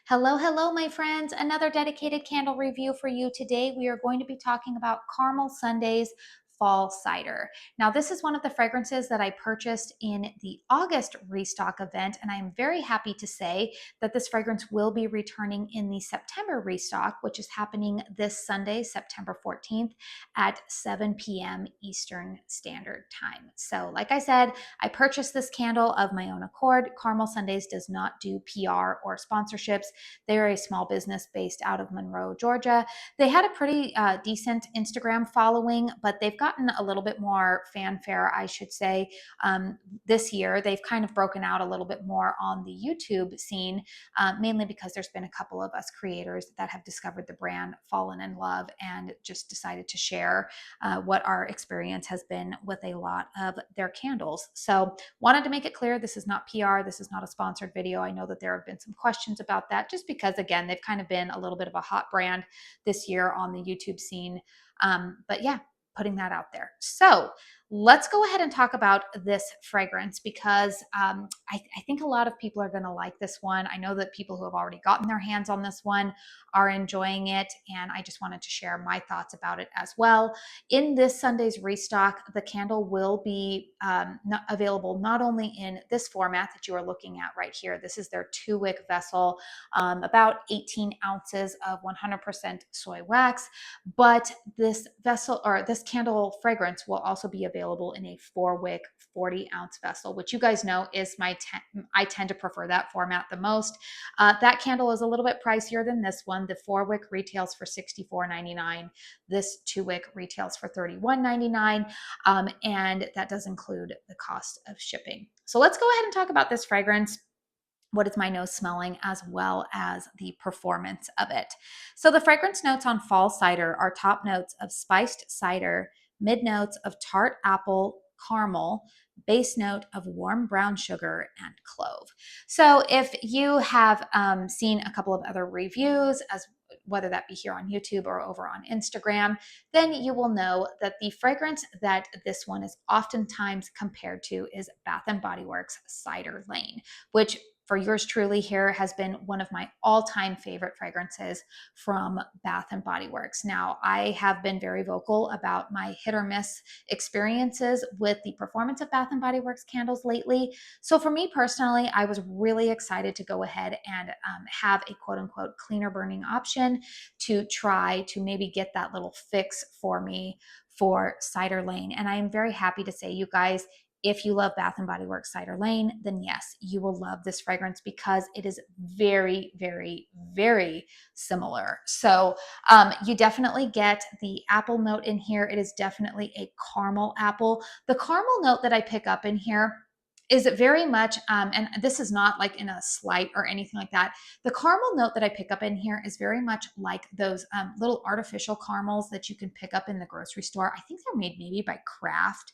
Hello, hello, my friends. Another dedicated candle review for you today. We are going to be talking about Caramel Sundays Fall Cider. Now, this is one of the fragrances that I purchased in the August restock event, and I am very happy to say that this fragrance will be returning in the September restock, which is happening this Sunday, September 14th at 7 p.m. Eastern Standard Time. So, like I said, I purchased this candle of my own accord. Caramel Sundays does not do PR or sponsorships. They're a small business based out of Monroe, Georgia. They had a pretty decent Instagram following, but they've gotten a little bit more fanfare, I should say, this year. They've kind of broken out a little bit more on the YouTube scene, mainly because there's been a couple of us creators that have discovered the brand, fallen in love, and just decided to share what our experience has been with a lot of their candles. So wanted to make it clear, this is not PR, this is not a sponsored video. I know that there have been some questions about that, just because, again, they've kind of been a little bit of a hot brand this year on the YouTube scene. But yeah, putting that out there. So let's go ahead and talk about this fragrance because I think a lot of people are going to like this one. I know that people who have already gotten their hands on this one are enjoying it, and I just wanted to share my thoughts about it as well. In this Sunday's restock, the candle will be available not only in this format that you are looking at right here. This is their 2-wick vessel, about 18 ounces of 100% soy wax. But this vessel, or this candle fragrance, will also be available in a 4-wick 40-ounce vessel, which you guys know is I tend to prefer that format the most. That candle is a little bit pricier than this one. The 4-wick retails for $64.99. This 2-wick retails for $31.99, and that does include the cost of shipping. So let's go ahead and talk about this fragrance. What is my nose smelling, as well as the performance of it. So the fragrance notes on Fall Cider are top notes of spiced cider, mid notes of tart apple, caramel, base note of warm brown sugar, and clove. So if you have seen a couple of other reviews, as whether that be here on YouTube or over on Instagram, then you will know that the fragrance that this one is oftentimes compared to is Bath & Body Works Cider Lane, which for yours truly here has been one of my all-time favorite fragrances from Bath & Body Works. Now, I have been very vocal about my hit or miss experiences with the performance of Bath & Body Works candles lately. So for me personally, I was really excited to go ahead and have a quote-unquote cleaner burning option to try to maybe get that little fix for me for Cider Lane. And I am very happy to say, you guys, if you love Bath & Body Works Cider Lane, then yes, you will love this fragrance because it is very, very, very similar. So you definitely get the apple note in here. It is definitely a caramel apple. The caramel note that I pick up in here is very much, and this is not like in a slight or anything like that. The caramel note that I pick up in here is very much like those little artificial caramels that you can pick up in the grocery store. I think they're made maybe by Kraft.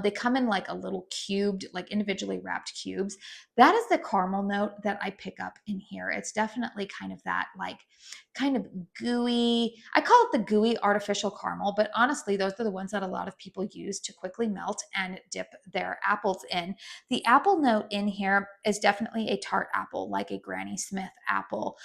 They come in like a little cubed, like individually wrapped cubes. That is the caramel note that I pick up in here. It's definitely kind of that like kind of gooey, I call it the gooey artificial caramel, but honestly, those are the ones that a lot of people use to quickly melt and dip their apples in. The apple note in here is definitely a tart apple, like a Granny Smith apple.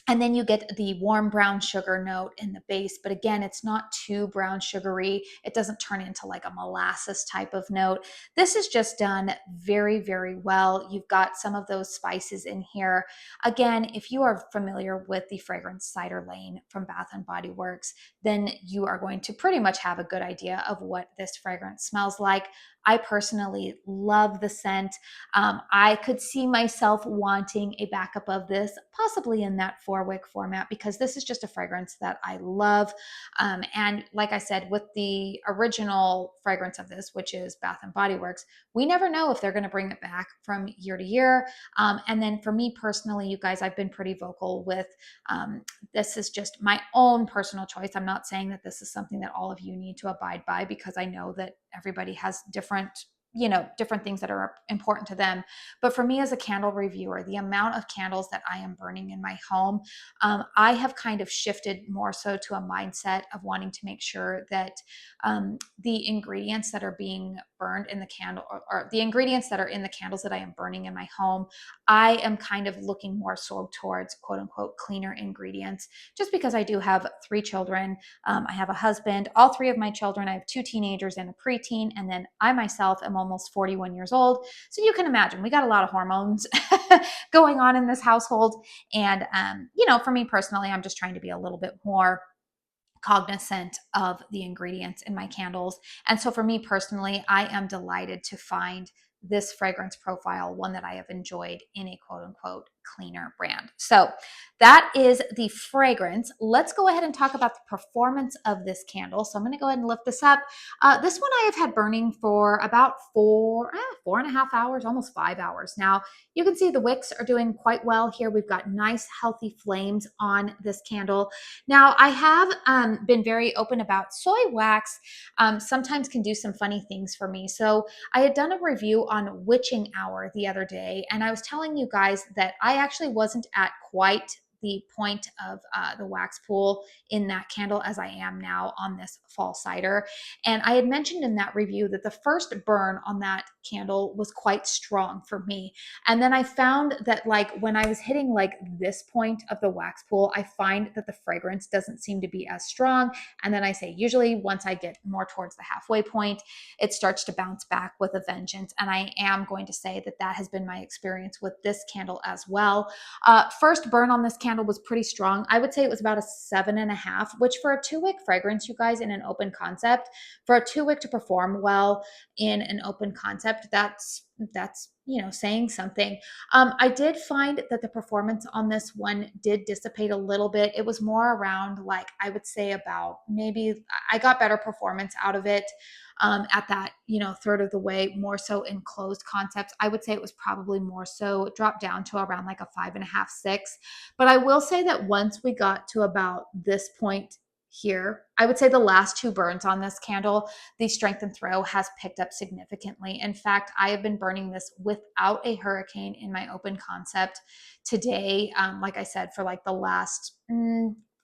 And then you get the warm brown sugar note in the base, but again, it's not too brown sugary. It doesn't turn into like a molasses type of note. This is just done very, very well. You've got some of those spices in here. Again, if you are familiar with the fragrance Cider Lane from Bath & Body Works, then you are going to pretty much have a good idea of what this fragrance smells like. I personally love the scent. I could see myself wanting a backup of this, possibly in that 4-wick format, because this is just a fragrance that I love. And like I said, with the original fragrance of this, which is Bath & Body Works, we never know if they're going to bring it back from year to year. And then for me personally, you guys, I've been pretty vocal with this is just my own personal choice. I'm not saying that this is something that all of you need to abide by, because I know that everybody has different things that are important to them. But for me as a candle reviewer, the amount of candles that I am burning in my home, I have kind of shifted more so to a mindset of wanting to make sure that the ingredients that are being burned in the candle, or the ingredients that are in the candles that I am burning in my home, I am kind of looking more so towards quote unquote cleaner ingredients, just because I do have 3 children. I have a husband, all 3 of my children. I have 2 teenagers and a preteen, and then I myself am almost 41 years old. So you can imagine we got a lot of hormones going on in this household. And, for me personally, I'm just trying to be a little bit more cognizant of the ingredients in my candles. And so for me personally, I am delighted to find this fragrance profile, one that I have enjoyed in a quote unquote cleaner brand. So that is the fragrance. Let's go ahead and talk about the performance of this candle. So I'm going to go ahead and lift this up. This one I have had burning for about 4.5 hours, almost 5 hours. Now you can see the wicks are doing quite well here. We've got nice healthy flames on this candle. Now, I have been very open about soy wax sometimes can do some funny things for me. So I had done a review on witching hour the other day, and I was telling you guys that I actually wasn't at quite the point of the wax pool in that candle as I am now on this fall cider. And I had mentioned in that review that the first burn on that candle was quite strong for me. And then I found that like when I was hitting like this point of the wax pool, I find that the fragrance doesn't seem to be as strong. And then I say, usually once I get more towards the halfway point, it starts to bounce back with a vengeance. And I am going to say that that has been my experience with this candle as well. First burn on this candle was pretty strong. I would say it was about a 7.5, which for a 2-wick fragrance, you guys, in an open concept, for a 2-wick to perform well in an open concept, that's saying something. I did find that the performance on this one did dissipate a little bit. It was more around, like, I would say about maybe I got better performance out of it at that, third of the way, more so in closed concepts. I would say it was probably more so dropped down to around like a 5.5, 6. But I will say that once we got to about this point here, I would say the last 2 burns on this candle, the strength and throw has picked up significantly. In fact, I have been burning this without a hurricane in my open concept today. Like I said, for like the last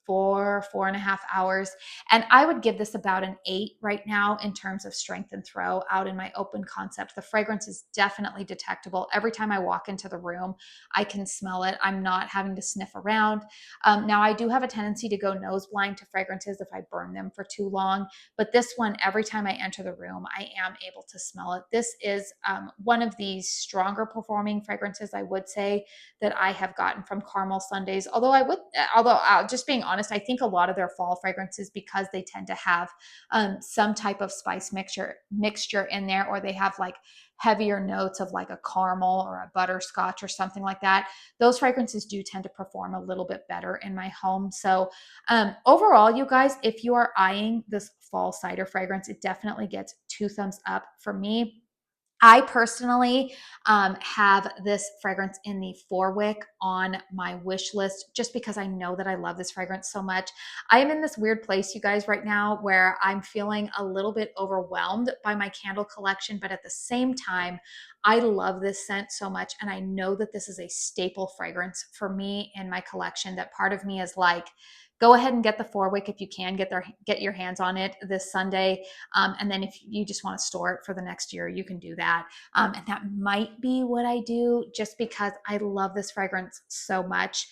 4.5 hours. And I would give this about an 8 right now in terms of strength and throw out in my open concept. The fragrance is definitely detectable. Every time I walk into the room, I can smell it. I'm not having to sniff around. Now, I do have a tendency to go nose blind to fragrances if I burn them for too long. But this one, every time I enter the room, I am able to smell it. This is one of the stronger performing fragrances, I would say, that I have gotten from Caramel Sundays. Although just being honest, I think a lot of their fall fragrances, because they tend to have some type of spice mixture in there, or they have like heavier notes of like a caramel or a butterscotch or something like that. Those fragrances do tend to perform a little bit better in my home. So overall, you guys, if you are eyeing this fall cider fragrance, it definitely gets 2 thumbs up for me. I personally have this fragrance in the 4-wick on my wish list just because I know that I love this fragrance so much. I am in this weird place, you guys, right now where I'm feeling a little bit overwhelmed by my candle collection, but at the same time, I love this scent so much. And I know that this is a staple fragrance for me in my collection, that part of me is like, go ahead and get the 4-wick if you can get your hands on it this Sunday. And then if you just want to store it for the next year, you can do that. And that might be what I do just because I love this fragrance so much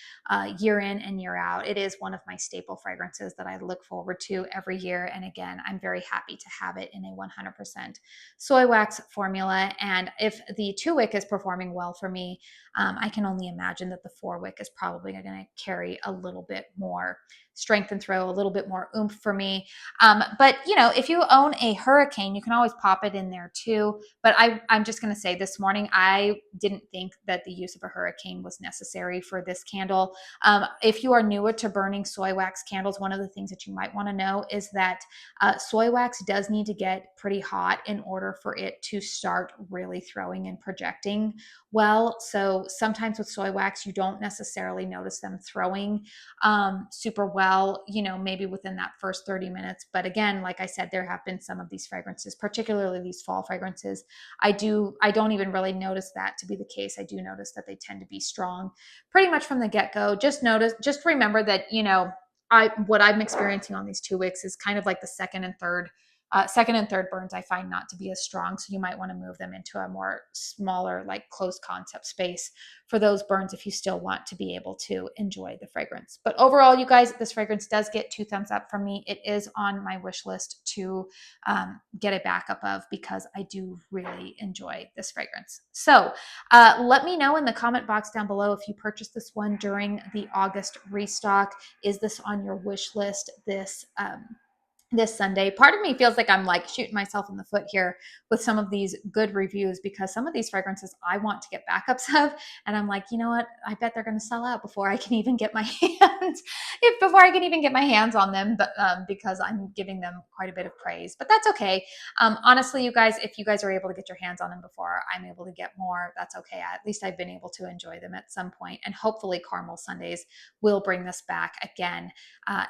year in and year out. It is one of my staple fragrances that I look forward to every year. And again, I'm very happy to have it in a 100% soy wax formula. And if the 2-wick is performing well for me, I can only imagine that the 4-wick is probably going to carry a little bit more strength and throw, a little bit more oomph for me. But if you own a hurricane, you can always pop it in there too. But I'm just going to say, this morning, I didn't think that the use of a hurricane was necessary for this candle. If you are newer to burning soy wax candles, one of the things that you might want to know is that soy wax does need to get pretty hot in order for it to start really throwing and projecting well. So sometimes with soy wax, you don't necessarily notice them throwing super well, maybe within that first 30 minutes. But again, like I said, there have been some of these fragrances, particularly these fall fragrances. I don't even really notice that to be the case. I do notice that they tend to be strong pretty much from the get-go. Just remember that, what I'm experiencing on these 2 wicks is kind of like the second and third Second and third burns I find not to be as strong, so you might want to move them into a more smaller, like closed concept space for those burns if you still want to be able to enjoy the fragrance. But overall, you guys, this fragrance does get 2 thumbs up from me. It is on my wish list to get a backup of, because I do really enjoy this fragrance. So let me know in the comment box down below if you purchased this one during the August restock. Is this on your wish list this Sunday? Part of me feels like I'm like shooting myself in the foot here with some of these good reviews, because some of these fragrances I want to get backups of, and I'm like, you know what? I bet they're going to sell out before I can even get my hands, before I can even get my hands on them, but because I'm giving them quite a bit of praise. But that's okay. Honestly, you guys, if you guys are able to get your hands on them before I'm able to get more, that's okay. At least I've been able to enjoy them at some point, and hopefully Caramel Sundays will bring this back again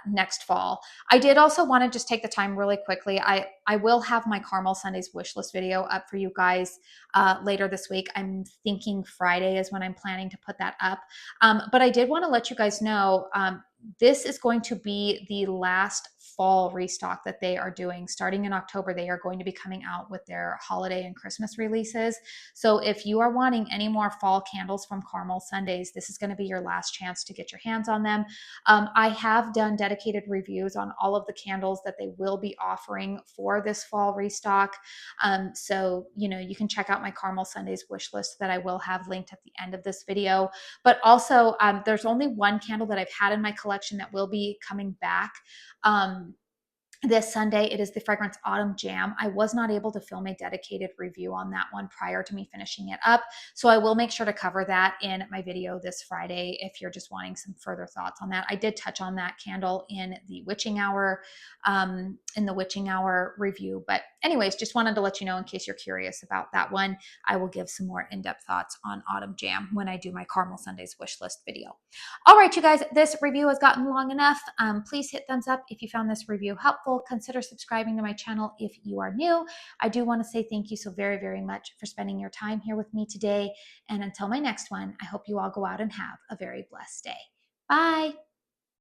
next fall. I did also want to just take the time really quickly. I will have my Caramel Sundays wish list video up for you guys later this week. I'm thinking Friday is when I'm planning to put that up. But I did want to let you guys know this is going to be the last fall restock that they are doing. Starting in October, they are going to be coming out with their holiday and Christmas releases. So if you are wanting any more fall candles from Caramel Sundays, this is going to be your last chance to get your hands on them. I have done dedicated reviews on all of the candles that they will be offering for this fall restock. So, you can check out my Caramel Sundays wish list that I will have linked at the end of this video. But also, there's only one candle that I've had in my collection that will be coming back this Sunday. It is the fragrance Autumn Jam. I was not able to film a dedicated review on that one prior to me finishing it up, so I will make sure to cover that in my video this Friday if you're just wanting some further thoughts on that. I did touch on that candle in the Witching Hour review, but anyways, just wanted to let you know in case you're curious about that one. I will give some more in-depth thoughts on Autumn Jam when I do my Caramel Sundays wish list video. All right, you guys, this review has gotten long enough. Please hit thumbs up if you found this review helpful. Consider subscribing to my channel if you are new. I do want to say thank you so very, very much for spending your time here with me today. And until my next one, I hope you all go out and have a very blessed day. Bye.